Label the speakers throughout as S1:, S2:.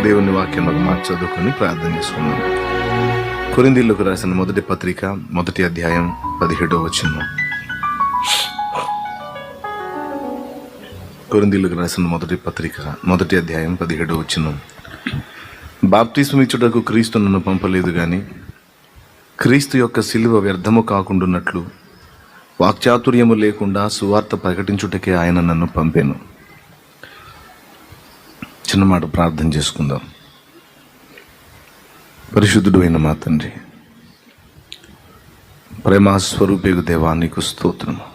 S1: దేవుని వాక్యం మాట చదువుకొని ప్రార్థన చేసుకున్నాం. కొరింథీయులకు రాసిన మొదటి పత్రిక 1వ అధ్యాయం 17వ వచనం. కొరింథీయులకు రాసిన మొదటి పత్రిక 1వ అధ్యాయం 17వ వచనం. బాప్తిస్మం ఇచ్చుటకు క్రీస్తు నన్ను పంపలేదు గాని క్రీస్తు యొక్క శిలువ వ్యర్థము కాకుండాన్నట్లు వాక్చాతుర్యము లేకుండా సువార్త ప్రకటించుటకే ఆయన నన్ను పంపాను. చిన్న మాట ప్రార్థన చేసుకుందాం. పరిశుద్ధుడు అయిన మా తండ్రి, ప్రేమాస్వరూపేగు దేవా, నీకు స్తోత్రము.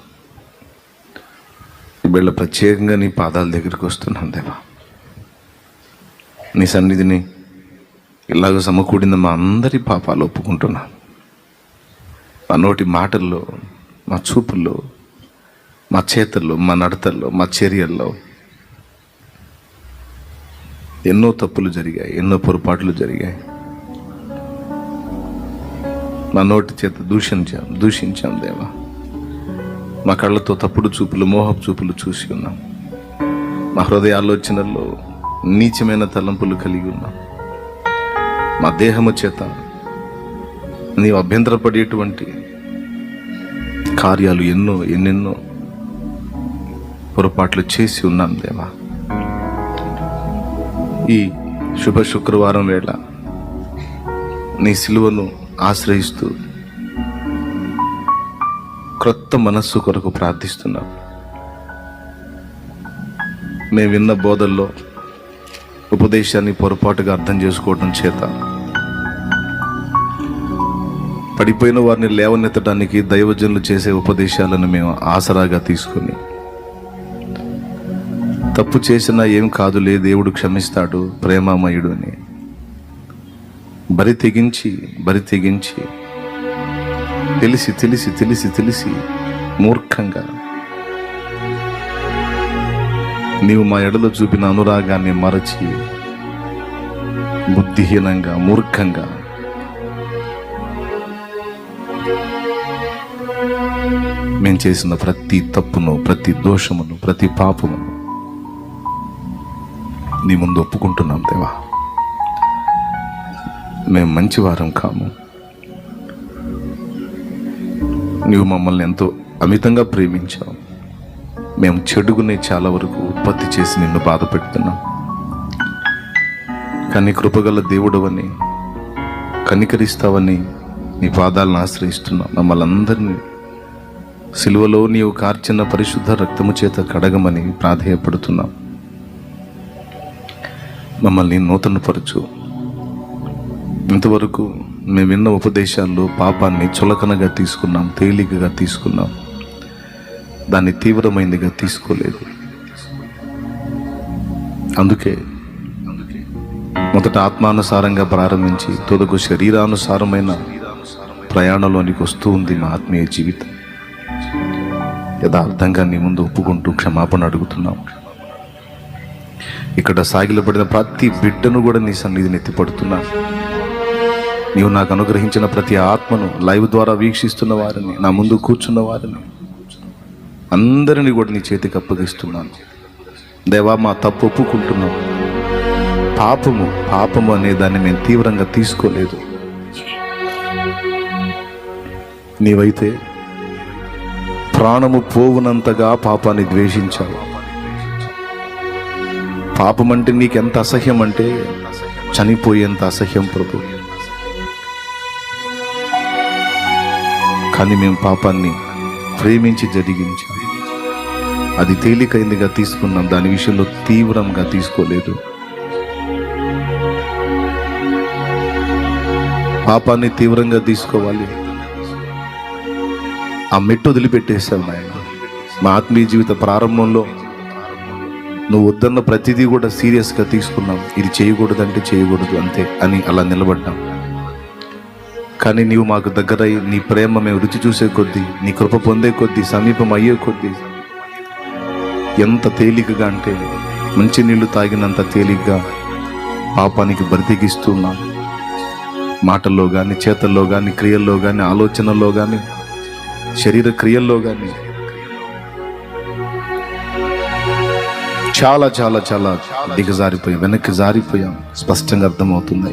S1: ఈ వేళ ప్రత్యేకంగా నీ పాదాల దగ్గరికి వస్తున్నాను దేవా. నీ సన్నిధిని ఇలాగ సమకూడిన మా అందరి పాపాలు ఒప్పుకుంటున్నాను. మా నోటి మాటల్లో, మా చూపుల్లో, మా చేతల్లో, మా నడతల్లో, మా చర్యల్లో ఎన్నో తప్పులు జరిగాయి, ఎన్నో పొరపాట్లు జరిగాయి. మా నోటి చేత దూషించాం దేవా. మా కళ్ళతో తప్పుడు చూపులు, మోహపు చూపులు చూసి ఉన్నాం. మా హృదయ ఆలోచనల్లో నీచమైన తలంపులు కలిగి ఉన్నాం. మా దేహము చేత నీవు అభ్యంతరపడేటువంటి కార్యాలు ఎన్నెన్నో పొరపాట్లు చేసి ఉన్నాం దేవా. ఈ శుభ శుక్రవారం వేళ నీ సిలువను ఆశ్రయిస్తూ క్రొత్త మనస్సు కొరకు ప్రార్థిస్తున్నాం. మేము విన్న బోధల్లో ఉపదేశాన్ని పొరపాటుగా అర్థం చేసుకోవడం చేత పడిపోయిన వారిని లేవనెత్తడానికి దైవజనులు చేసే ఉపదేశాలను మేము ఆసరాగా తీసుకుని తప్పు చేసినా ఏం కాదులే, దేవుడు క్షమిస్తాడు, ప్రేమామయుడు అని బరి తెగించి తెలిసి మూర్ఖంగా నీవు మా ఎడలో చూపిన అనురాగాన్ని మరచి బుద్ధిహీనంగా, మూర్ఖంగా మేము చేసిన ప్రతి తప్పును, ప్రతి దోషమును, ప్రతి పాపమును నీ ముందు ఒప్పుకుంటున్నాం దేవా. మేము మంచివారం కాము. నీవు మమ్మల్ని ఎంతో అమితంగా ప్రేమించావు. మేము చెడుగునే చాలా వరకు ఉత్పత్తి చేసి నిన్ను బాధ పెడుతున్నాం. కానీ కృపగల దేవుడవని, కనికరిస్తావని నీ పాదాలను ఆశ్రయిస్తున్నాం. మమ్మల్ని అందరినీ సిలువలో నీవు కార్చిన పరిశుద్ధ రక్తము చేత కడగమని ప్రాధేయపడుతున్నాం. మమ్మల్ని నూతనపరచు. ఇంతవరకు మేము విన్న ఉపదేశాల్లో పాపాన్ని చులకనగా తీసుకున్నాం, తేలికగా తీసుకున్నాం, దాన్ని తీవ్రమైనదిగా తీసుకోలేదు. అందుకే మొదట ఆత్మానుసారంగా ప్రారంభించి తుదకు శరీరానుసారమైన ప్రయాణంలోనికి వస్తూ ఉంది మా ఆత్మీయ జీవితం. యథార్థంగా నీ ముందు ఒప్పుకుంటూ క్షమాపణ అడుగుతున్నాం. ఇక్కడ సాగిలపడిన ప్రతి బిడ్డను కూడా నీ సన్నిధిని ఎత్తిపడుతున్నా. నీవు నాకు అనుగ్రహించిన ప్రతి ఆత్మను లైవ్ ద్వారా వీక్షిస్తున్న వారిని, నా ముందు కూర్చున్న వారిని అందరినీ కూడా నీ చేతికి అప్పగిస్తున్నాను దేవా. మా తప్పు ఒప్పుకుంటున్నాం. పాపము అనే దాన్ని మేము తీవ్రంగా తీసుకోలేదు. నీవైతే ప్రాణము పోవునంతగా పాపాన్ని ద్వేషించావు. పాపం అంటే నీకెంత అసహ్యం అంటే చనిపోయేంత అసహ్యం ప్రభు. కానీ మేము పాపాన్ని ప్రేమించి జరిగించాం. అది తేలికైందిగా తీసుకున్నాం, దాని విషయంలో తీవ్రంగా తీసుకోలేదు. పాపాన్ని తీవ్రంగా తీసుకోవాలి. ఆ మెట్టు వదిలిపెట్టేశావు నాయన. మా ఆత్మీయ జీవిత ప్రారంభంలో నువ్వు వద్దన్న ప్రతిదీ కూడా సీరియస్గా తీసుకున్నాం. ఇది చేయకూడదంటే చేయకూడదు అంతే అని అలా నిలబడ్డాం. కానీ నీవు మాకు దగ్గరై నీ ప్రేమ మేము రుచి చూసే కొద్దీ, నీ కృప పొందే కొద్దీ, సమీపం అయ్యే కొద్దీ ఎంత తేలికగా అంటే మంచి నీళ్లు తాగినంత తేలిగ్గా పాపానికి బరితెగిస్తున్నాం. మాటల్లో కానీ, చేతల్లో కానీ, క్రియల్లో కానీ, ఆలోచనల్లో కానీ, శరీర క్రియల్లో కానీ చాలా చాలా చాలా దిగజారిపోయాం, వెనక్కి జారిపోయాం. స్పష్టంగా అర్థమవుతుంది.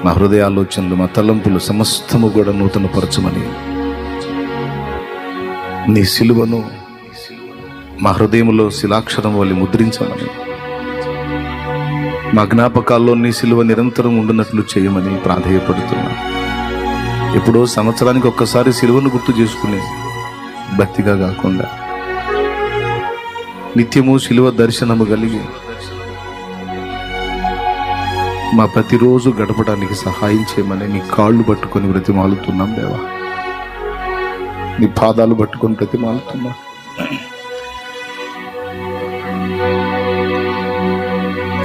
S1: మా హృదయ ఆలోచనలు, మా తలంపులు సమస్తము కూడా నూతనపరచమని, నీ సిలువను మా హృదయంలో శిలాక్షరం వల్ల ముద్రించమని, మా జ్ఞాపకాల్లో నీ సిలువ నిరంతరం ఉండినట్లు చేయమని ప్రాధేయపడుతున్నా. ఎప్పుడో సంవత్సరానికి ఒక్కసారి సిలువను గుర్తు చేసుకునే భక్తిగా కాకుండా నిత్యము సిలువ దర్శనము కలిగి మా ప్రతిరోజు గడపడానికి సహాయం చేయమని నీ కాళ్ళు పట్టుకొని బ్రతిమాలుతున్నాం దేవా. నీ పాదాలు పట్టుకొని బ్రతిమాలుతున్నాం.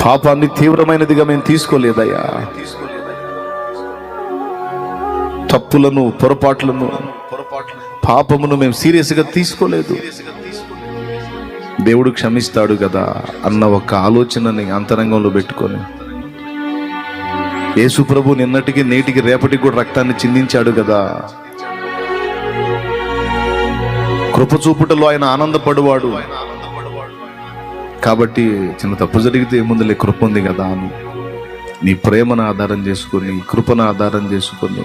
S1: పాపాన్ని తీవ్రమైనదిగా మేము తీసుకోలేదయ్యా. తప్పులను, పొరపాట్లను, పాపమును మేము సీరియస్గా తీసుకోలేదు. దేవుడు క్షమిస్తాడు కదా అన్న ఒక ఆలోచనని అంతరంగంలో పెట్టుకొని, యేసు ప్రభు నిన్నటికి నేటికి రేపటికి కూడా రక్తాన్ని చిందించాడు కదా, కృపచూపుటలో ఆయన ఆనందపడువాడు కాబట్టి చిన్న తప్పు జరిగితే ఏముందులే, కృప ఉంది కదా అని నీ ప్రేమను ఆధారం చేసుకొని, కృపను ఆధారం చేసుకొని,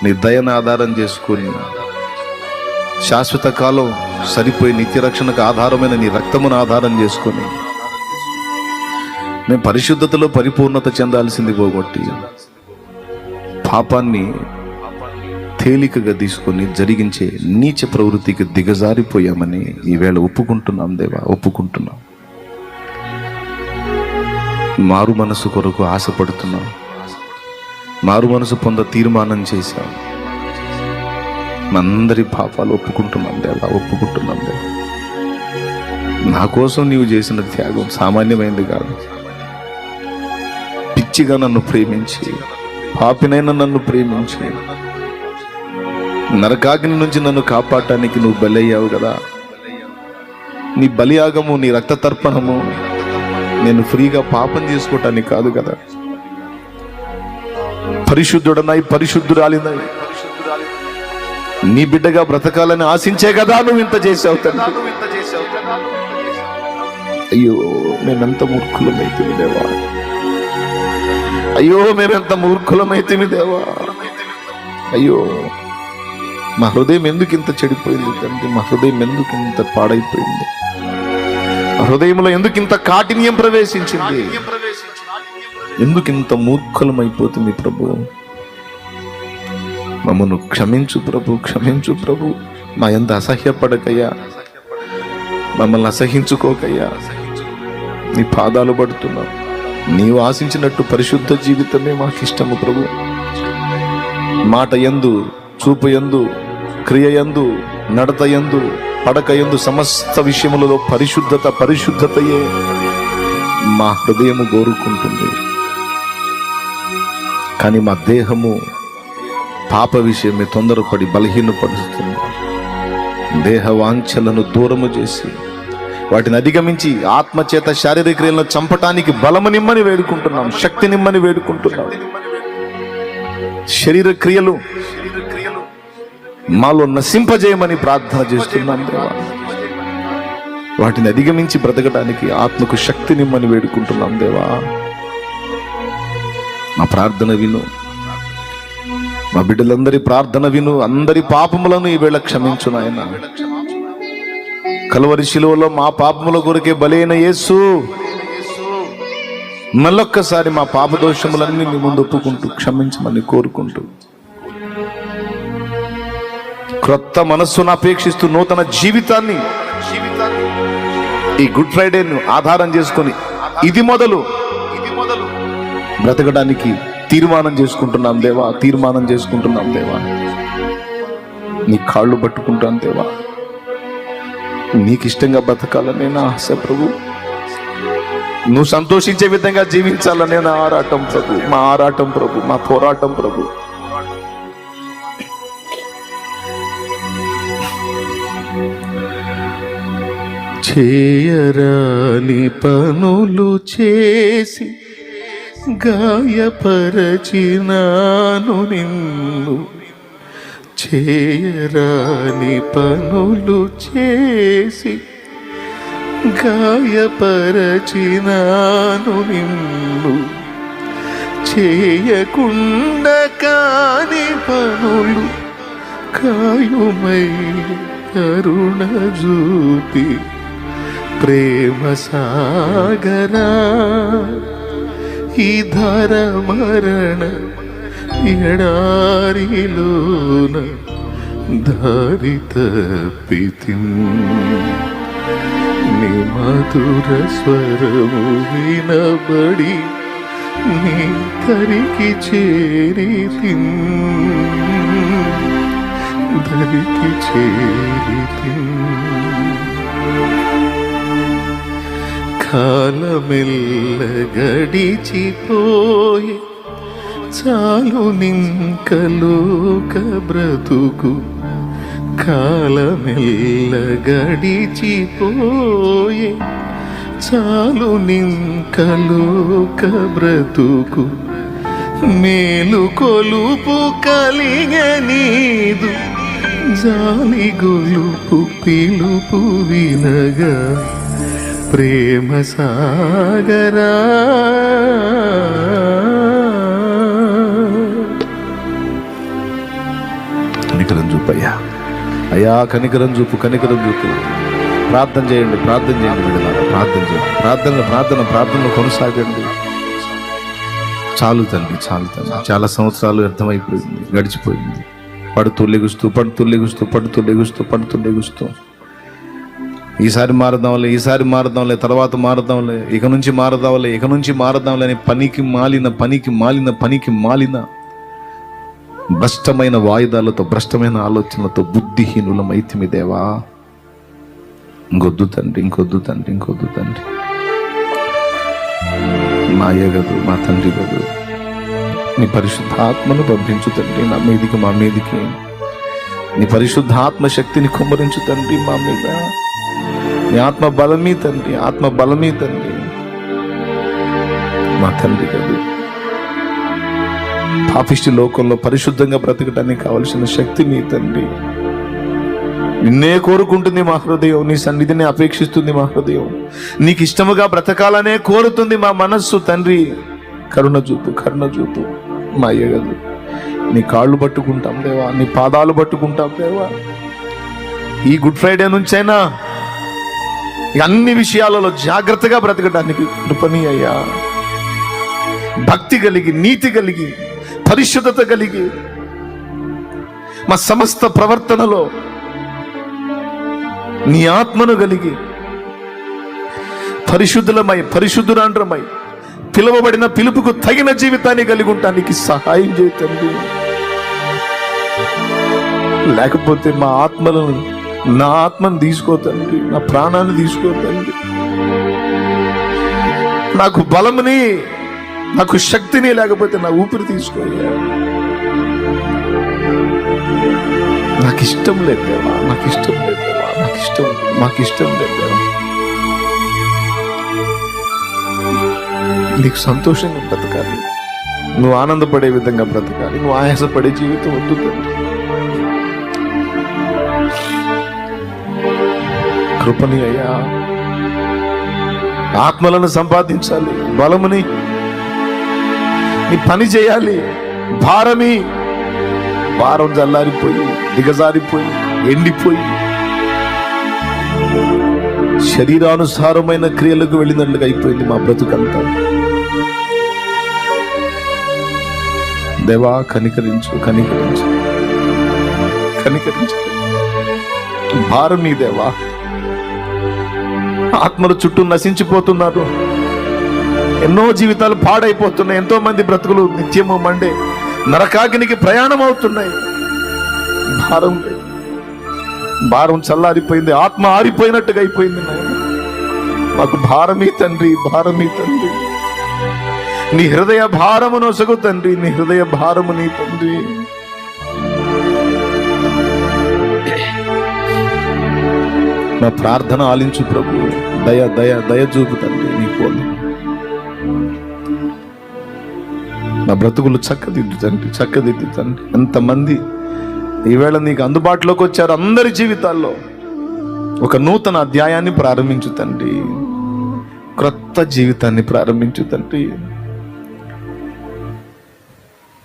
S1: నీ దయను ఆధారం చేసుకొని, శాశ్వత కాలం సరిపోయి నిత్యరక్షణకు ఆధారమైన నీ రక్తమును ఆధారం చేసుకొని మేము పరిశుద్ధతలో పరిపూర్ణత చెందాల్సింది పోగొట్టి పాపాన్ని తేలికగా తీసుకొని జరిగించే నీచ ప్రవృత్తికి దిగజారిపోయామని ఈవేళ ఒప్పుకుంటున్నాం దేవా, ఒప్పుకుంటున్నాం. మారు మనసు కొరకు ఆశపడుతున్నాం, మారు మనసు పొంద తీర్మానం చేశాం. మనందరి పాపాలు ఒప్పుకుంటున్నాం దేవా, ఒప్పుకుంటున్నాం దేవా. నా కోసం నీవు చేసిన త్యాగం సామాన్యమైనది కాదు. పిచ్చిగా నన్ను ప్రేమించి, పాపినైనా నన్ను ప్రేమించి, నరకాగ్ని నుంచి నన్ను కాపాడటానికి నువ్వు బలి అయ్యావు కదా. నీ బలియాగము, నీ రక్త తర్పణము నేను ఫ్రీగా పాపం చేసుకోవటానికి కాదు కదా. పరిశుద్ధుడనై, పరిశుద్ధురాలినై నీ బిడ్డగా బ్రతకాలని ఆశించే కదా నువ్వు ఇంత చేసావు తండ్రి. అయ్యో మేమెంత మూర్ఖులమైతిమి దేవా, అయ్యో మేమెంత మూర్ఖులమైతిమి దేవా. అయ్యో మా హృదయం ఎందుకు ఇంత చెడిపోయింది తండ్రి, మా హృదయం ఎందుకు ఇంత పాడైపోయింది, మా హృదయంలో ఎందుకు ఇంత కాఠిన్యం ప్రవేశించింది, ఎందుకు ఇంత మూర్ఖులమైపోతుంది ప్రభు. మమ్మను క్షమించు ప్రభు, క్షమించు ప్రభు. మా ఎంత అసహ్యపడకయ్యా, మమ్మల్ని అసహించుకోకయ్యా. నీ పాదాలు పడుతున్నాం. నీవు ఆశించినట్టు పరిశుద్ధ జీవితమే మాకు ఇష్టము ప్రభు. మాట యందు, చూపు యందు, క్రియ యందు, నడత యందు, పడక యందు సమస్త విషయములలో పరిశుద్ధతయే మా హృదయము కోరుకుంటుంది. కానీ మా దేహము పాప విషయమే తొందరపడి బలహీనపడుతుంది. దేహ వాంఛలను దూరము చేసి వాటిని అధిగమించి ఆత్మచేత శారీరక క్రియలను చంపటానికి బలము నిమ్మని వేడుకుంటున్నాం, శక్తి నిమ్మని వేడుకుంటున్నాం. శరీర క్రియలు మాలో నశింపజేయమని ప్రార్థన చేస్తున్నాం దేవా. వాటిని అధిగమించి బ్రతకడానికి ఆత్మకు శక్తి నిమ్మని వేడుకుంటున్నాం దేవా. మా ప్రార్థన విను, మా బిడ్డలందరి ప్రార్థన విను. అందరి పాపములను ఈవేళ క్షమించు నాయన. కల్వరి శిలువలో మా పాపముల కొరకే బలైన యేసు మళ్ళొక్కసారి మా పాప దోషములన్నీ నీ ముందు ఒప్పుకుంటూ క్షమించమని కోరుకుంటూ, క్రొత్త మనస్సును అపేక్షిస్తూ నూతన జీవితాన్ని ఈ గుడ్ ఫ్రైడేను ఆధారం చేసుకొని ఇది మొదలు బ్రతకడానికి తీర్మానం చేసుకుంటున్నాం దేవా, తీర్మానం చేసుకుంటున్నాం దేవా. నీ కాళ్ళు పట్టుకుంటాను దేవా. నీకు ఇష్టంగా బ్రతకాలని నా ఆశ ప్రభు. నువ్వు సంతోషించే విధంగా జీవించాలనే నా ఆరాటం ప్రభు, మా ఆరాటం ప్రభు, మా పోరాటం ప్రభు. చేయరాని పనులు చేసి గాయపరచినాను నిన్ను, చేయరాని పనులు చేసి గాయపరచినాను నిన్ను, చేయకుండా కాని పనులు కాయుమై కరుణ చూపి ప్రేమ సాగరా. ఈ ధర మరణ ఎడారిలోన దారి తప్పితిం, నీ మధుర స్వరము వినబడి నీ దరికి చేరితిం, దరికి చేరితిం. కాలమెల్ల గడిచిపోయి చాలు నింక లోక బ్రతుకు, కాలమెల్ల గడిచిపోయి చాలు నింక లోక బ్రతుకు. మేలు కొలుపు కలిగనీదు జాలి గొలుపు పిలుపు వినగా ప్రేమ సాగరా. కనికరం చూపు అయ్యా, అయ్యా కనికరం చూపు, కనికరం చూపు. ప్రార్థన చేయండి, ప్రార్థన చేయండి బిడ్డలారా, ప్రార్థన చేయండి. ప్రార్థనలో కొనసాగండి. చాలు తండ్రి, చాలు తండ్రి. చాలా సంవత్సరాలు వ్యర్థమైపోయింది, గడిచిపోయింది. పడుతూ లెగుస్తూ ఈసారి మారదాంలే, తర్వాత మారదాంలే, ఇక నుంచి మారదాంలే అని పనికి మాలిన భ్రష్టమైన వాయిదాలతో, భ్రష్టమైన ఆలోచనలతో బుద్ధిహీనులమైతిమి దేవా. ఇంకొద్దు తండ్రి. మా అయ్య గదు, మా తండ్రి గదు, నీ పరిశుద్ధాత్మను పంపించు తండ్రి నా మీదికి, మా మీదికి. నీ పరిశుద్ధాత్మ శక్తిని కుమ్మరించు తండ్రి మా మీద. నీ ఆత్మ బలమీ తండ్రి, మా తండ్రి గదు. పాపిష్టి లోకంలో పరిశుద్ధంగా బ్రతకడానికి కావలసిన శక్తి నీ తండ్రి. నిన్నే కోరుకుంటుంది మా హృదయం, నీ సన్నిధిని అపేక్షిస్తుంది మా హృదయం. నీకు ఇష్టముగా బ్రతకాలనే కోరుతుంది మా మనస్సు తండ్రి. కరుణ చూపు మా అయ్యగదు. నీ కాళ్ళు పట్టుకుంటాం దేవా, నీ పాదాలు పట్టుకుంటాం దేవా. ఈ గుడ్ ఫ్రైడే నుంచైనా అన్ని విషయాలలో జాగ్రత్తగా బ్రతకడానికి కృపని అయ్యా. భక్తి కలిగి, నీతి కలిగి, పరిశుద్ధత కలిగి మా సమస్త ప్రవర్తనలో నీ ఆత్మను కలిగి పరిశుద్ధురాండ్రమై పిలువబడిన పిలుపుకు తగిన జీవితాన్ని కలిగి ఉండటానికి సహాయం చేయండి. లేకపోతే నా ఆత్మను తీసుకోతండి, నా ప్రాణాన్ని తీసుకోతండి. నాకు బలముని, నాకు శక్తిని, లేకపోతే నా ఊపిరి తీసుకోయ్యా. నాకు ఇష్టం లేదేవా, మాకు ఇష్టం లేదేవా. నీకు సంతోషంగా బ్రతకాలి, నువ్వు ఆనందపడే విధంగా బ్రతకాలి, నువ్వు ఆయాసపడే జీవితం వద్దు తండ్రి. కృపని అయ్యా. ఆత్మలను సంపాదించాలి, బలముని, నీ పని చేయాలి. భారం జల్లారిపోయి, దిగజారిపోయి, ఎండిపోయి శరీరానుసారమైన క్రియలకు వెళ్ళినట్లుగా అయిపోయింది మా బ్రతుకంతా. దేవా కనికరించు. భారం నీ దేవా. ఆత్మల చుట్టూ నశించిపోతున్నారు, ఎన్నో జీవితాలు పాడైపోతున్నాయి, ఎంతో మంది బ్రతుకులు నిత్యము మండే నరకాగ్నికి ప్రయాణం అవుతున్నాయి. భారం చల్లారిపోయింది, ఆత్మ ఆరిపోయినట్టుగా అయిపోయింది నాయన. మాకు భారమీ తండ్రి. నీ హృదయ భారము నొసగు తండ్రి, నీ హృదయ భారము నీ తండ్రి. నా ప్రార్థన ఆలించు ప్రభు. దయ చూపు తండ్రి. నీ పోలి నా బ్రతుకులు చక్కదిద్దు తండ్రి. ఎంతమంది ఈవేళ నీకు అందుబాటులోకి వచ్చారు అందరి జీవితాల్లో. ఒక నూతన అధ్యాయాన్ని ప్రారంభించు తండ్రి, క్రొత్త జీవితాన్ని ప్రారంభించు తండ్రి.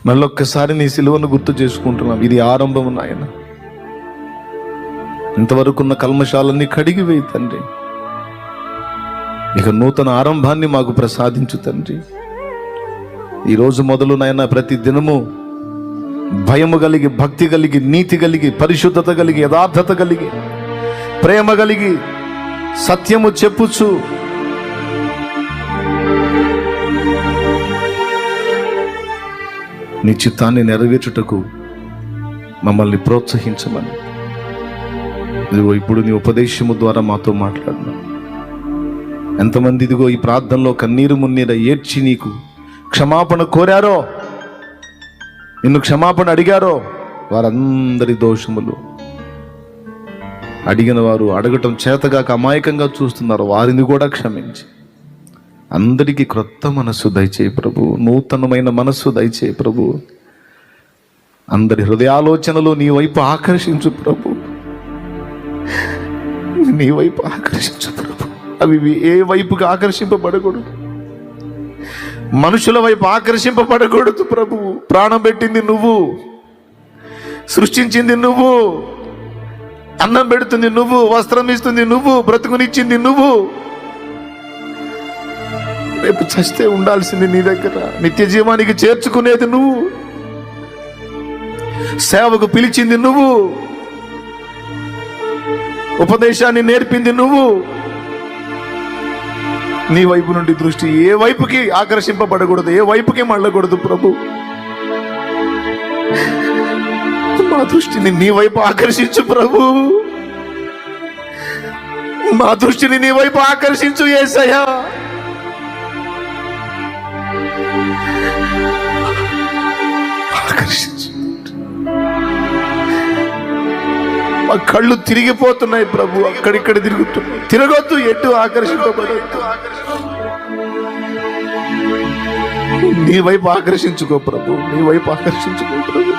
S1: మళ్ళొక్కసారి నీ సిలువను గుర్తు చేసుకుంటున్నాం. ఇది ఆరంభం నాయన. ఇంతవరకున్న కల్మషాలన్నీ కడిగి వేయి తండ్రి. ఇక నూతన ఆరంభాన్ని మాకు ప్రసాదించు తండ్రి. ఈరోజు మొదలు నాయన ప్రతి దినము భయము కలిగి, భక్తి కలిగి, నీతి కలిగి, పరిశుద్ధత కలిగి, యథార్థత కలిగి, ప్రేమ కలిగి, సత్యము చెప్పుచు నీ చిత్తాన్ని నెరవేర్చుటకు మమ్మల్ని ప్రోత్సహించమని ఇదిగో ఇప్పుడు నీ ఉపదేశము ద్వారా మాతో మాట్లాడినా. ఎంతమంది ఇదిగో ఈ ప్రార్థనలో కన్నీరు మున్నీర ఏడ్చి నీకు క్షమాపణ కోరారో, నిన్ను క్షమాపణ అడిగారో, వారందరి దోషములు అడిగిన వారు అడగటం చేతగాక అమాయకంగా చూస్తున్నారు, వారిని కూడా క్షమించి అందరికీ క్రొత్త మనస్సు దయచేయి ప్రభు. నూతనమైన మనస్సు దయచేయి ప్రభు. అందరి హృదయాలోచనలు నీ వైపు ఆకర్షించు ప్రభు. నీ వైపు ఆకర్షించు ప్రభు. అవి ఏ వైపుకి ఆకర్షింపబడకూడదు, మనుషుల వైపు ఆకర్షింపబడకూడదు ప్రభు. ప్రాణం పెట్టింది నువ్వు, సృష్టించింది నువ్వు, అన్నం పెడుతుంది నువ్వు, వస్త్రం ఇస్తుంది నువ్వు, బ్రతుకునిచ్చింది నువ్వు. రేపు చస్తే ఉండాల్సింది నీ దగ్గర, నిత్య జీవానికి చేర్చుకునేది నువ్వు, సేవకు పిలిచింది నువ్వు, ఉపదేశాన్ని నేర్పింది నువ్వు. నీ వైపు నుండి దృష్టి ఏ వైపుకి ఆకర్షింపబడకూడదు, ఏ వైపుకి మళ్ళకూడదు ప్రభు. మా దృష్టిని నీ వైపు ఆకర్షించు ప్రభు. మా దృష్టిని నీ వైపు ఆకర్షించు యేసయ్యా. ఆకర్షించు. మా కళ్ళు తిరిగిపోతున్నాయి ప్రభు, అక్కడిక్కడ తిరుగుతున్నాయి. తిరగొద్దు, ఎటు ఆకర్షింపబడద్దు. నీ వైపు ఆకర్షించుకో ప్రభు, నీ వైపు ఆకర్షించుకో ప్రభు.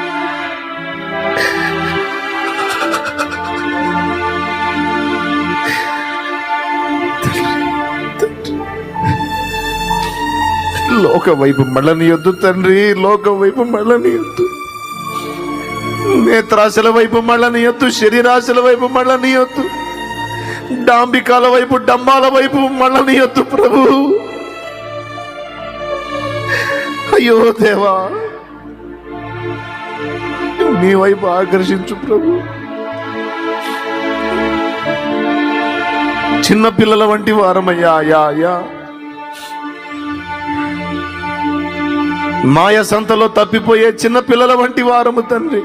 S1: లోకం వైపు మళ్ళనియొద్దు తండ్రి, లోకం వైపు మళ్ళనియొద్దు. నేత్రాశల వైపు మళ్ళనియొద్దు, శరీరాశల వైపు మళ్ళనియొద్దు, డాంబికాల వైపు, డంబాల వైపు మళ్ళనియొద్దు ప్రభు. అయ్యో దేవా, నీ వైపు ఆకర్షించు ప్రభు. చిన్న పిల్లల వంటి వారమయ్యా. యా మాయ సంతలో తప్పిపోయే చిన్న పిల్లల వంటి వారము తండ్రి.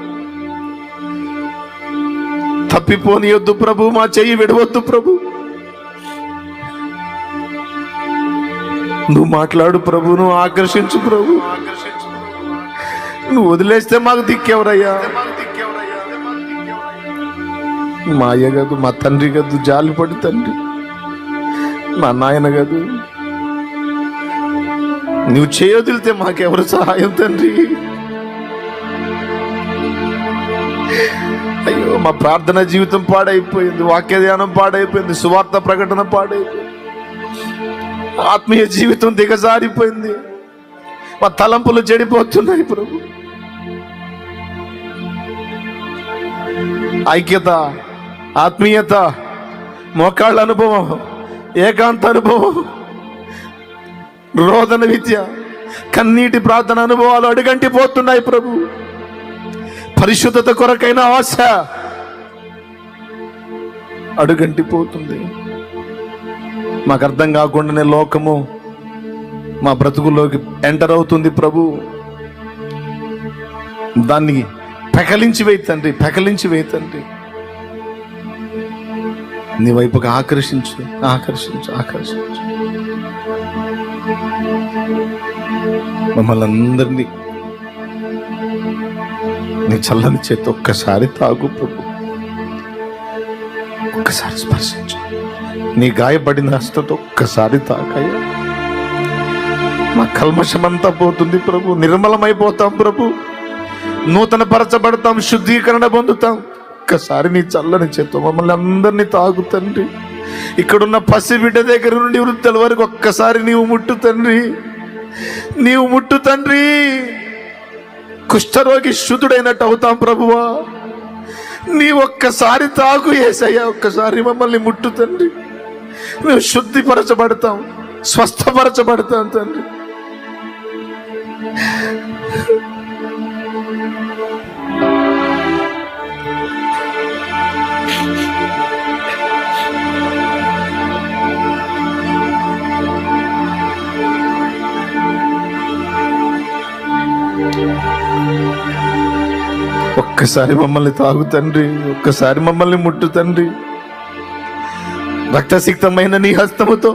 S1: తప్పిపోనియొద్దు ప్రభు, మా చెయ్యి విడవద్దు ప్రభు. నువ్వు మాట్లాడు ప్రభు, నువ్వు ఆకర్షించు ప్రభు. నువ్వు వదిలేస్తే మాకు దిక్కెవరయ్యా? మా అయ్య గదు, మా తండ్రి గదు, జాలిపడి తండ్రి, మా నాయన గదు. నువ్వు చేయొదిలితే మాకెవరు సహాయం తండ్రి? అయ్యో, మా ప్రార్థన జీవితం పాడైపోయింది, వాక్య ధ్యానం పాడైపోయింది, సువార్త ప్రకటన పాడైపోయింది, ఆత్మీయ జీవితం దిగజారిపోయింది, మా తలంపులు చెడిపోతున్నాయి ప్రభు. ఐక్యత, ఆత్మీయత, మోకాళ్ళ అనుభవం, ఏకాంత అనుభవం, రోదన విద్య, కన్నీటి ప్రార్థన అనుభవాలు అడుగంటి పోతున్నాయి ప్రభు. పరిశుద్ధత కొరకైన ఆశ అడుగంటి పోతుంది. మాకు అర్థం కాకుండానే లోకము మా బ్రతుకుల్లోకి ఎంటర్ అవుతుంది ప్రభు. దాన్ని పెకలించి వేయి తండ్రి, పెకలించి వేయి తండ్రి. నీ వైపుకి ఆకర్షించు, ఆకర్షించు, ఆకర్షించు. మమ్మల్ని అందరినీ నీ చల్లని చేతి ఒక్కసారి తాగు ప్రభు, ఒక్కసారి స్పర్శించు. నీ గాయపడిన హస్తంతో ఒక్కసారి తాకయ్యా. మా కల్మషమంతా పోతుంది ప్రభు, నిర్మలమైపోతాం ప్రభు, నూతన పరచబడతాం, శుద్ధీకరణ పొందుతాం, ఒక్కసారి నీ చల్లని చేత్తో మమ్మల్ని అందరినీ తాగు తండ్రి. ఇక్కడున్న పసిబిడ్డ దగ్గర నుండి వృద్ధుల వరకు ఒక్కసారి నీవు ముట్టు తండ్రి, నీవు ముట్టు తండ్రి. కుష్ఠరోగి శుద్ధుడైనట్టు అవుతాం ప్రభువా. నీ ఒక్కసారి తాగు యేసయ్యా, ఒక్కసారి మమ్మల్ని ముట్టు తండ్రి. మేము శుద్ధిపరచబడతాం, స్వస్థపరచబడతాం తండ్రి. ఒక్కసారి మమ్మల్ని తాగు తండ్రి, ఒక్కసారి మమ్మల్ని ముట్టు తండ్రి. రక్తసిక్తమైన నీ హస్తముతో,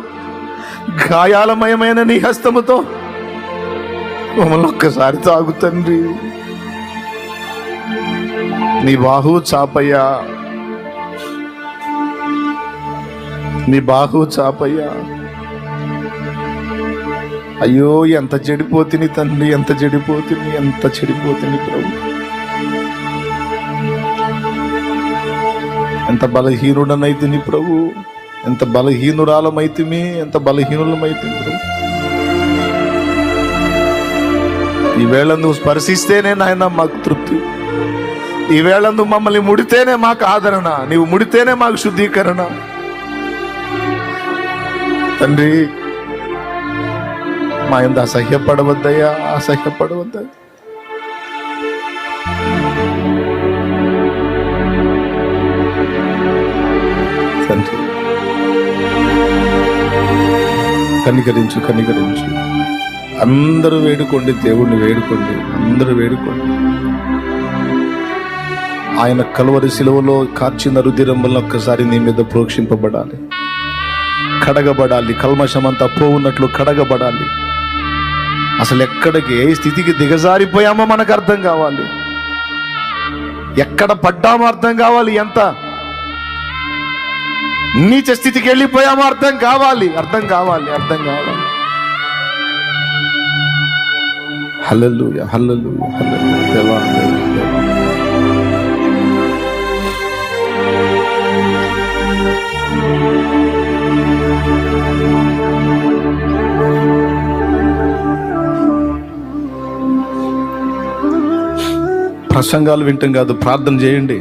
S1: గాయాలమయమైన నీ హస్తముతో మమ్మల్ని ఒక్కసారి తాగు తండ్రి. నీ బాహు చాపయ్యా, నీ బాహు చాపయ్యా. అయ్యో ఎంత చెడిపోతుంది తండ్రి, ఎంత చెడిపోతుంది, ఎంత చెడిపోతుంది ప్రభు. ఎంత బలహీనుడనైతిని ప్రభు, ఎంత బలహీనురాలమైతిమి, ఎంత బలహీనులమైతిని ప్రభు. ఈవేళ నువ్వు స్పర్శిస్తేనే నాయన మాకు తృప్తి. ఈవేళ నువ్వు మమ్మల్ని ముడితేనే మాకు ఆదరణ, నీవు ముడితేనే మాకు శుద్ధీకరణ తండ్రి. మా యందు అసహ్యపడవద్దయ్యా, అసహ్యపడవద్దా. తండ్రి కనికరించు, కనికరించు. అందరూ వేడుకోండి, దేవుణ్ణి వేడుకోండి, అందరూ వేడుకోండి. ఆయన కలువరి శిలువలో కార్చిన రుధిరం వల్ల ఒక్కసారి నీ మీద ప్రోక్షింపబడాలి, కడగబడాలి. కల్మషమంతా పోవున్నట్లు కడగబడాలి. అసలు ఎక్కడికి, ఏ స్థితికి దిగజారిపోయామో మనకు అర్థం కావాలి. ఎక్కడ పడ్డామో అర్థం కావాలి. ఎంత నీచ స్థితికి వెళ్ళిపోయామో అర్థం కావాలి, అర్థం కావాలి, అర్థం కావాలి. హల్లెలూయా, హల్లెలూయా, హల్లెలూయా. దేవా, దేవా, ప్రసంగాలు వింటాం కాదు, ప్రార్థన చేయండి,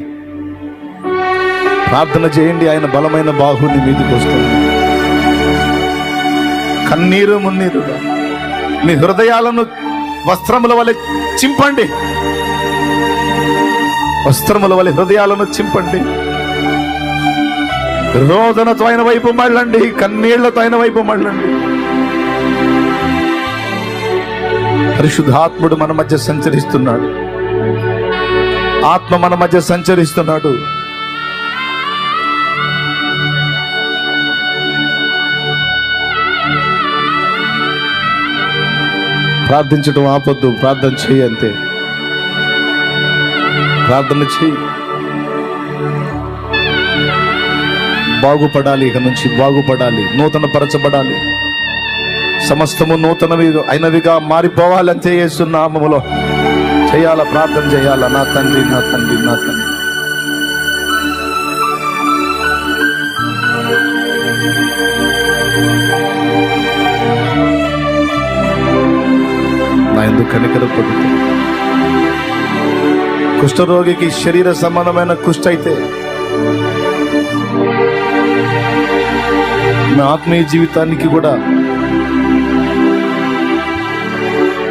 S1: ప్రార్థన చేయండి. ఆయన బలమైన బాహుని మీదకి వస్తుంది. కన్నీరు మున్నీరుగా మీ హృదయాలను వస్త్రముల వలె చింపండి, వస్త్రముల వలె హృదయాలను చింపండి. రోదనతో ఆయన వైపు మళ్ళండి, కన్నీళ్లతో ఆయన వైపు మళ్ళండి. పరిశుద్ధాత్ముడు మన మధ్య సంచరిస్తున్నాడు, ఆత్మ మన మధ్య సంచరిస్తున్నాడు. ప్రార్థించడం ఆపొద్దు, ప్రార్థన చెయ్యి, అంతే. ప్రార్థన చెయ్యి. బాగుపడాలి, ఇక నుంచి బాగుపడాలి, నూతన పరచబడాలి. సమస్తము నూతనవి అయినవిగా మారిపోవాలి. అంతే యేసు నామములో చేయాలా, ప్రార్థన చేయాలా. నా తండ్రి, నా తండ్రి, నా తండ్రి. నా యందు కనికరపడుతూ. కుష్ఠరోగికి శరీర సంబంధమైన కుష్ఠ అయితే నా ఆత్మీయ జీవితానికి కూడా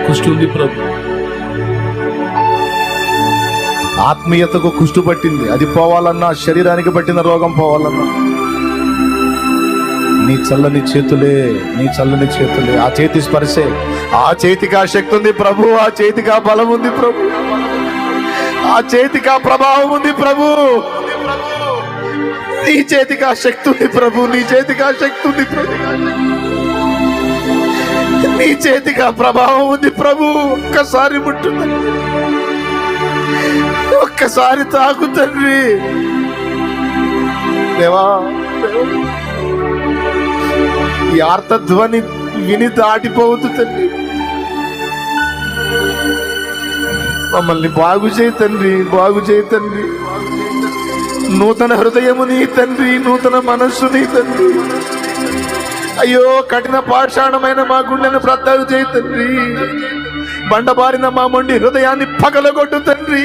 S1: కుష్ఠ ఉంది ప్రభు. ఆత్మీయతకు కుష్టు పట్టింది, అది పోవాలన్నా, శరీరానికి పట్టిన రోగం పోవాలన్నా నీ చల్లని చేతులే, నీ చల్లని చేతులే. ఆ చేతి స్పర్శే, ఆ చేతికి ఆ శక్తి ఉంది ప్రభు, ఆ చేతికి ఆ బలం ఉంది ప్రభు, ఆ చేతికి ఆ ప్రభావం ఉంది ప్రభు. నీ చేతికి ఆ శక్తి ఉంది ప్రభు, నీ చేతికి ఆ శక్తి ఉంది ప్రభు, నీ చేతికి ఆ ప్రభావం ఉంది ప్రభు. ఒక్కసారి ముట్టుతుంది, ఒక్కసారి తాకు తండ్రి. దేవా, ఈ ఆర్తధ్వని విని దాటిపోవద్దు తండ్రి. మమ్మల్ని బాగు చేయి తండ్రి, బాగు చేయి తండ్రి. నూతన హృదయము నీ తండ్రి, నూతన మనస్సు నీ తండ్రి. అయ్యో కఠిన పాషాణమైన మా గుండెను బ్రద్దలు చేయి తండ్రి. బండబారిన మా మొండి హృదయాన్ని పగలగొట్టు తండ్రి.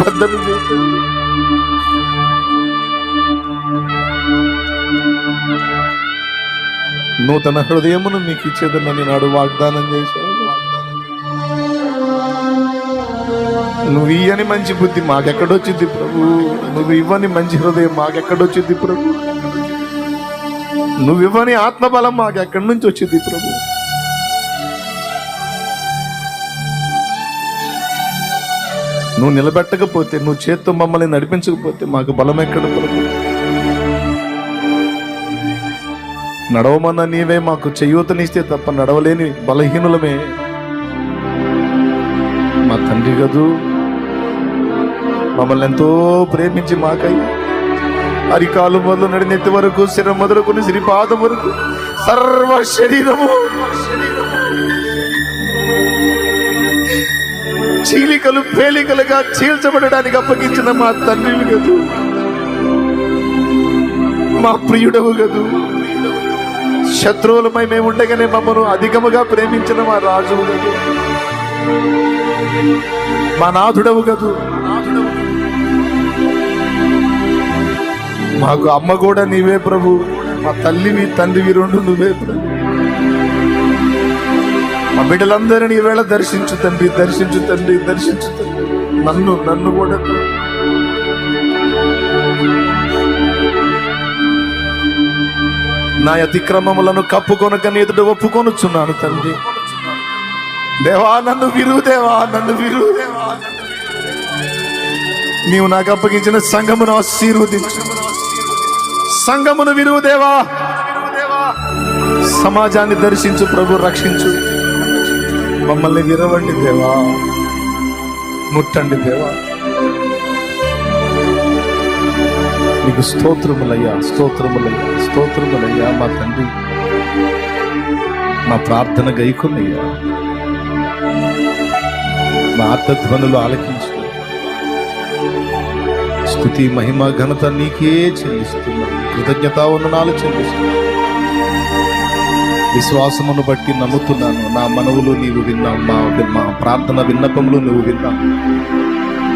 S1: బద్దలు చేయి తండ్రి. నూతన హృదయమును మీకు ఇచ్చేదన్నని నాడు వాగ్దానం చేశావు. నువ్వు ఇయ్యని మంచి బుద్ధి మాకెక్కడొచ్చింది ప్రభు, నువ్వు ఇవ్వని మంచి హృదయం మాకెక్కడొచ్చింది ప్రభు, నువ్వు ఇవ్వని ఆత్మబలం మాకెక్కడి నుంచి వచ్చింది ప్రభు. నువ్వు నిలబెట్టకపోతే, నువ్వు చేత్తో మమ్మల్ని నడిపించకపోతే మాకు బలం ఎక్కడ ప్రభు? నడవమన్న నీవే మాకు చేయూతనిస్తే తప్ప నడవలేని బలహీనులమే. మా తండ్రి గదు మమ్మల్ని ఎంతో ప్రేమించి మాకై అరికాలు మొదలు నడినెత్తి వరకు, శిర మొదలుకొని శ్రీపాదం వరకు సర్వ శరీరము చీలికలు పేలికలుగా చీల్చబడడానికి అప్పగించిన మా తండ్రివి గదు, మా ప్రియుడవు గదు. శత్రువులమై మేము ఉండగానే మమ్మను అధికముగా ప్రేమించిన మా రాజువు గదు, మా నాథుడవు గదు. మాకు అమ్మ కూడా నీవే ప్రభు, మా తల్లివి తండ్రివి రెండు నువ్వే ప్రభు. మా బిడ్డలందరినీ ఈవేళ దర్శించు తండ్రి, దర్శించు తండ్రి, దర్శించు తండ్రి. నన్ను కూడా నా అతిక్రమములను కప్పుకొనక నీ ఎదుట ఒప్పుకొనుచున్నాను తండ్రి. దేవా నన్ను విరువు, దేవా నన్ను విరువు, దేవా నీవు నాకు అప్పగించిన సంఘమును ఆశీర్వదించు, సంఘమును విరువు దేవా. సమాజాన్ని దర్శించు ప్రభు, రక్షించు. మమ్మల్ని విరవండి దేవా, ముట్టండి దేవా. నీకు స్తోత్రములయ్యా, స్తోత్రములయ్యా, స్తోత్రములయ్యా. మా తండ్రి మా ప్రార్థన గైకొన్నయ్యా, మా ఆర్తధ్వనులు ఆలకించు. స్తుతి మహిమ ఘనత నీకే చెల్లిస్తున్నాను, కృతజ్ఞతావందనాలు చెల్లిస్తున్నాను. విశ్వాసమును బట్టి నమ్ముతున్నాను. నా మనవులు నీవు విన్నావు, మా ప్రార్థన విన్నపములు నువ్వు విన్నావు,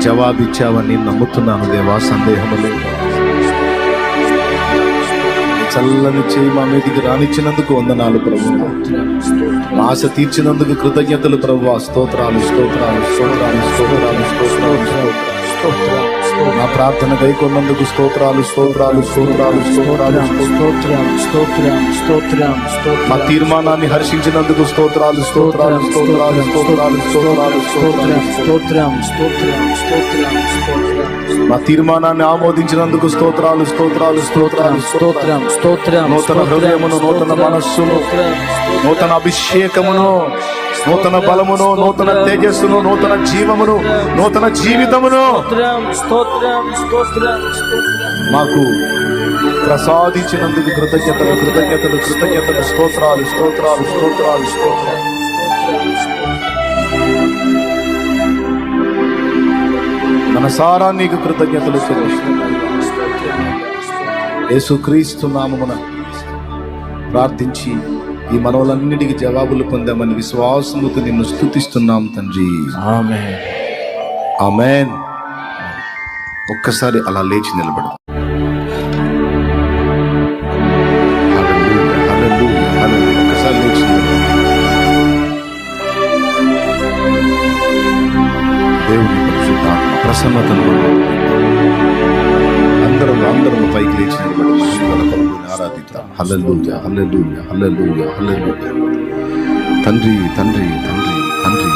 S1: జవాబిచ్చావని నమ్ముతున్నాను దేవా. సందేహము లేదు. చల్లని చేయి మా మీదికి రానిచ్చినందుకు వందనాలు ప్రభు. ఆశ తీర్చినందుకు కృతజ్ఞతలు ప్రభు. స్తోత్రాలు, స్తోత్రాలు, స్తోత్రాలు, స్తోత్రాలు, స్తోత్రాలు. నా ప్రార్థన గైకొన్నందుకు స్తోత్రాలు, స్తోత్రాలు, స్తోత్రాలు, స్తోత్రాలు, మా తీర్మానాన్ని హర్షించినందుకు స్తోత్రాలు, స్తోత్రాలు, స్తోత్రాలు, స్తోత్రాలు, స్తోత్రాలు, మా తీర్మానాన్ని ఆమోదించినందుకు స్తోత్రాలు, స్తోత్రాలు, స్తోత్రాలు, స్తోత్రం. నూతన హృదయమును, నూతన మనస్సును, నూతన అభిషేకమును, నూతన బలమును, నూతన తేజస్సును, నూతన జీవమును, నూతన జీవితమును మాకు ప్రసాదించినందుకు కృతజ్ఞతలు, కృతజ్ఞతలు, కృతజ్ఞతలు. స్తోత్రాలు, స్తోత్రాలు, స్తోత్రాలు, స్తోత్రాలు. మనసారా నీకు కృతజ్ఞతలు చెల్లిస్తున్నాను. యేసుక్రీస్తు నామమున ప్రార్థించి ఈ మనవులన్నిటికీ జవాబులు పొందామని విశ్వాసముతో నిన్ను స్తుతిస్తున్నాం తండ్రి.
S2: ఆమేన్,
S1: ఆమేన్. ఒక్కసారి అలా లేచి నిలబడు. హల్లెలూయా, హల్లెలూయా, హల్లెలూయా. ఒక్కసారి లేచి నిలబడు. దేవుని పరిశుద్ధాత్మ ప్రసన్నతను అందరం పైకి లేచి నిలబడి ఆరాధిద్దాం. హల్లెలూయా, హల్లెలూయా, హల్లెలూయా, హల్లెలూయా. తండ్రి, తండ్రి, తండ్రి, తండ్రి,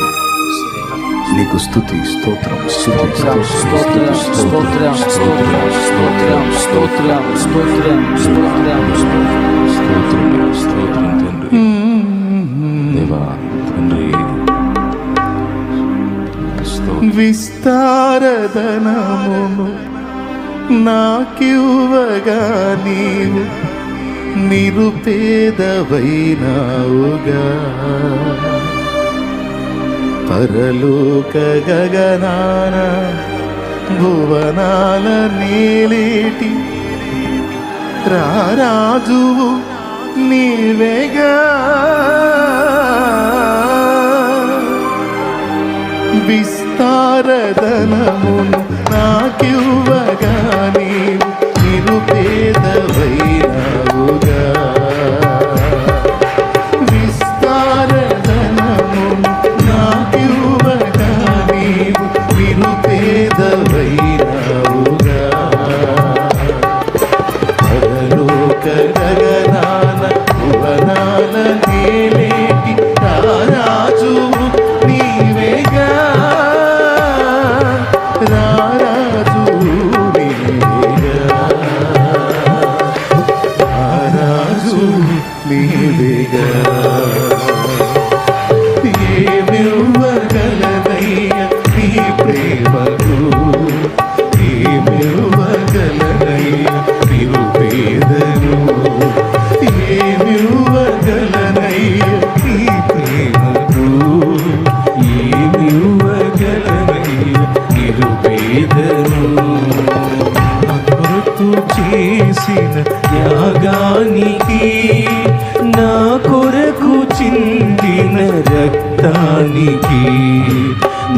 S1: నీకు స్తుతి, స్తోత్రం, స్తుతి,
S2: స్తోత్రం, స్తోత్రం, స్తోత్రం, స్తోత్రం, స్తోత్రం, స్తోత్రం, స్తోత్రం, స్తోత్రం తండ్రి. దేవా తండ్రి,
S1: విస్తారధనమును నాకివ్వగా నీవు నిరుపేదవైనావుగా, పరలోక గగనాన భువనాల నేలేటి రారాజువు నీవేగా, విస్తారధనమును నాకివ్వగా నీవు నిరుపేదవైనావుగా, విస్తారధనమును నాకివ్వగా నీవు నిరుపేదవైనావుగా, పరలోక గగనాన భువనాల నేలేటి రారాజువు నీవేగా, రారాజు నీవేగా, రారాజు నీవేగా. ఏమివ్వగలనయ్య నీ ప్రేమకు, ఏమివ్వగలనయ్య నిరుపేదను, ఏమివ్వగలనయ్య నీ ప్రేమకు, ఏమివ్వగలనయ్య నిరుపేదను. నా కొరకు చేసిన త్యాగానికి, నా కొరకు చిందిన రక్తానికి,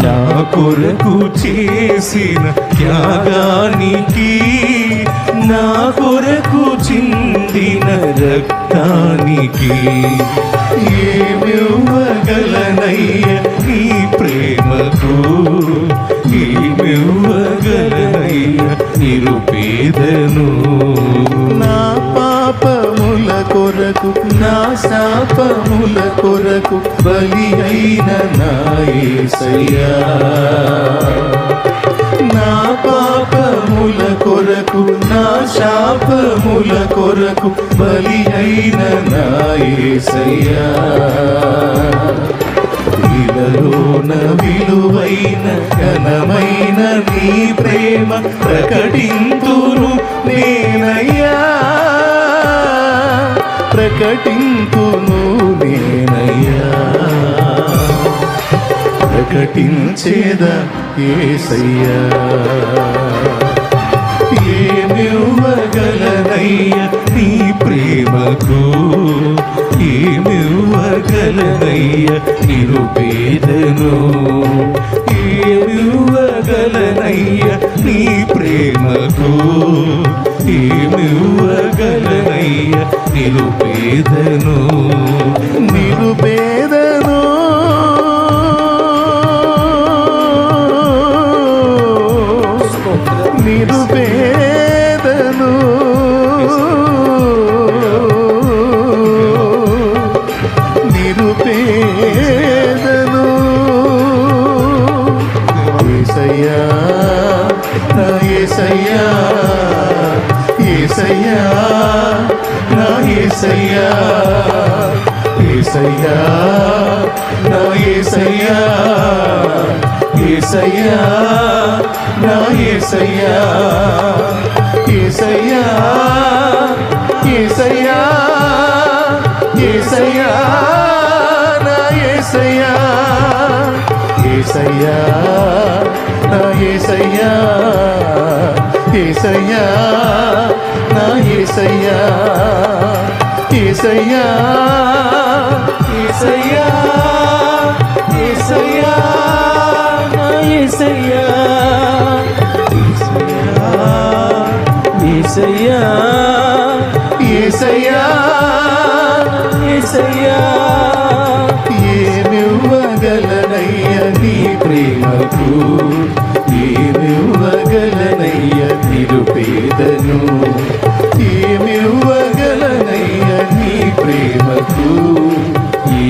S1: నా కొరకు చేసిన త్యాగానికి, నా కొరకు చిందిన రక్తానికి, ఏమివ్వగలనయ్య నీ ప్రేమకు, ఏమివ్వగలనయ్య నిరుపేదను. నా పాపముల కొరకు, నా శాపముల కొరకు బలి అయిన నా యేసయ్యా, నా పాపముల కొరకు, నా శాపముల కొరకు బలి అయిన నా యేసయ్యా, ఇలలోన విలువైన ఘనమైన నీ ప్రేమ ప్రకటింతును నేనయ్యా, ప్రకటింతును నేనయ్యా, ప్రకటించేదా యేసయ్యా. ఏమివ్వగలనయ్య నీ ప్రేమకు, ఏమివ్వగలనయ్య నిరుపేదను, ఏమివ్వగలనయ్య నీ ప్రేమకు, ఏమివ్వగలనయ్య నిరుపేదను, నిరుపేదను, నిరుపేదను, నిరుపేదను. యేసయ్యా నా యేసయ్యా, యేసయ్యా నా యేసయ్యా, యేసయ్యా నా యేసయ్యా, యేసయ్యా నా యేసయ్యా, యేసయ్యా, యేసయ్యా, యేసయ్యా నా యేసయ్యా, యేసయ్యా నా యేసయ్యా, యేసయ్యా నా యేసయ్యా, యేసయ్యా, యేసయ్యా, యేసయ్యా నా యేసయ్యా, యేసయ్యా, యేసయ్యా, యేసయ్యా. ఏమివ్వగలనయ్య నీ ప్రేమకు, ఏమివ్వగలనయ్య నిరుపేదను, ఏమివ్వగలనయ్య నీ ప్రేమకు,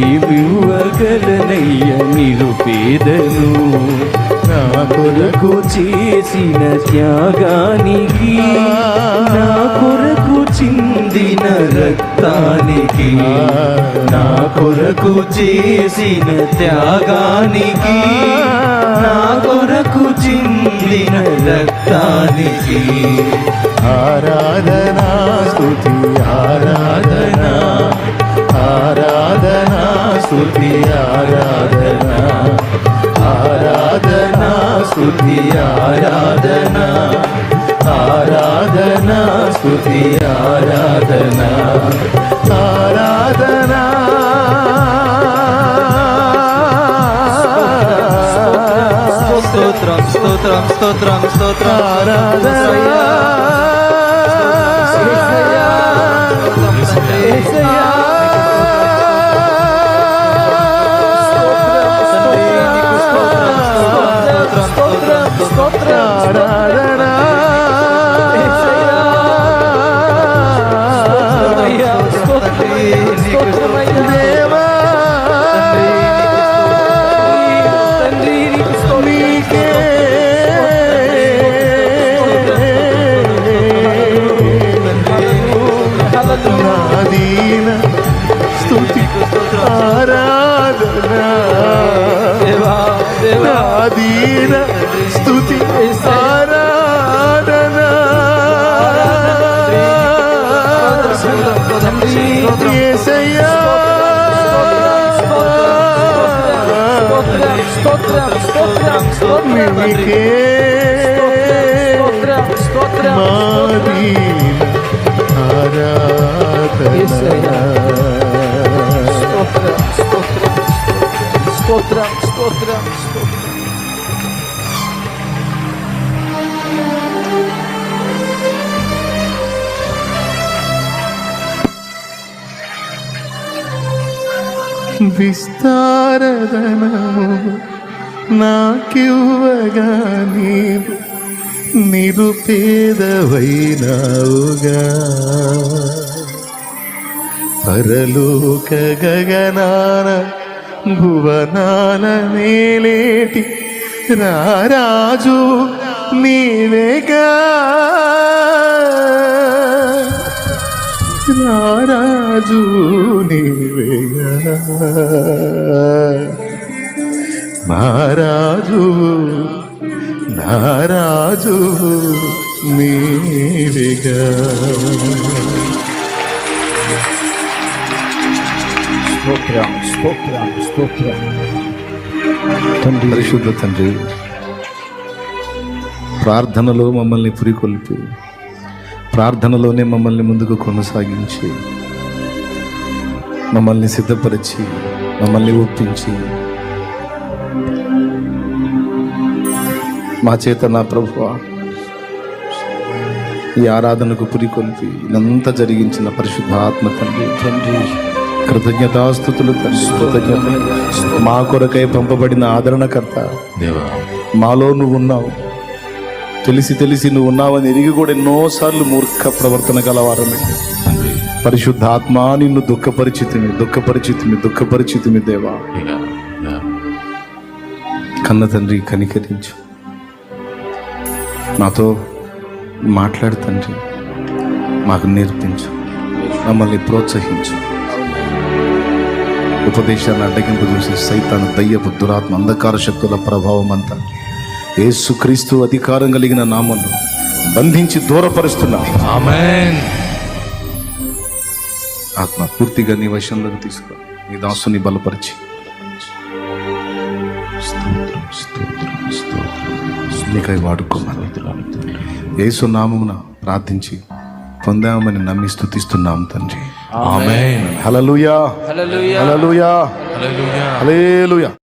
S1: ఏమివ్వగలనయ్య నిరుపేదను. నా కొరకు చేసిన త్యాగానికి, నా కొరకు చిందిన రక్తానికి, నా కొరకు చేసిన త్యాగానికి, నా కొరకు చిందిన రక్తానికి ఆరాధనా స్తుతి, ఆరాధనా, ఆరాధనా స్తుతి, ఆరాధనా, ఆరాధనా స్తుతి, ఆరాధనా,
S2: స్తుతి ఆరాధన
S1: ఆరాధన
S3: స్తోత్రం స్తోత్రం స్తోత్రం స్తోత్రం
S1: నాదీన స్తుతి ఆరాధన నాదీన స్తుతి ఆరాధన యేసయ్యా నీకే మాదీన
S3: స్తోత్రం స్తోత్రం
S1: విస్తారదనము నాకివ్వగా నీవు నిరుపేదవైనావుగా పరలోక గగనాన భువనాల నేలేటి రారాజు నీవేగా రారాజు నీవేగా మహారాజు నారాజు నీవేగా
S3: స్తోత్రం స్తోత్రం స్తోత్రం
S1: తండ్రి పరిశుద్ధ తండ్రి ప్రార్థనలో మమ్మల్ని పురికొల్పి ప్రార్థనలోనే మమ్మల్ని ముందుకు కొనసాగించి మమ్మల్ని సిద్ధపరిచి మమ్మల్ని ఒప్పించి మా చేత నా ప్రభువా ఈ ఆరాధనకు పురికొల్పి ఇదంతా జరిగించిన పరిశుద్ధ ఆత్మ తండ్రి తండ్రి కృతజ్ఞతాస్తుతులు తండ్రి కృతజ్ఞత మా కొరకై పంపబడిన ఆదరణకర్త
S2: దేవా
S1: మాలో నువ్వు ఉన్నావు తెలిసి తెలిసి నువ్వు ఉన్నావని ఎరిగి కూడా ఎన్నోసార్లు మూర్ఖ ప్రవర్తన గలవారమే
S2: తండ్రి
S1: పరిశుద్ధ ఆత్మ నిన్ను దుఃఖపరిచితిమి దేవా కన్న తండ్రి కనికరించు నాతో మాట్లాడు తండ్రి మాకు నేర్పించు మమ్మల్ని ప్రోత్సహించు ఉపదేశాన్ని అడ్డగింపు చూసి సైతాను దయ్యపు దురాత్మ అంధకార శక్తుల ప్రభావం అంతా యేసుక్రీస్తు అధికారం కలిగిన నామంలో బంధించి దూరపరుస్తున్నా
S2: ఆమేన్.
S1: ఆత్మ పూర్తిగా నీ వశంలోకి తీసుకో నీ దాసుని బలపరిచి
S2: స్తోత్రం స్తోత్రం స్తోత్రం
S1: నీకై వాడుకోమని
S2: స్తోత్రాలు తండ్రి.
S1: యేసు నామమున ప్రార్థించి పొందామని నమ్మి స్తుతిస్తున్నాం తండ్రి
S2: ఆమేన్.
S1: హల్లెలూయా
S3: హల్లెలూయా
S1: హల్లెలూయా
S2: హల్లెలూయా.
S1: హల్లెలూయా.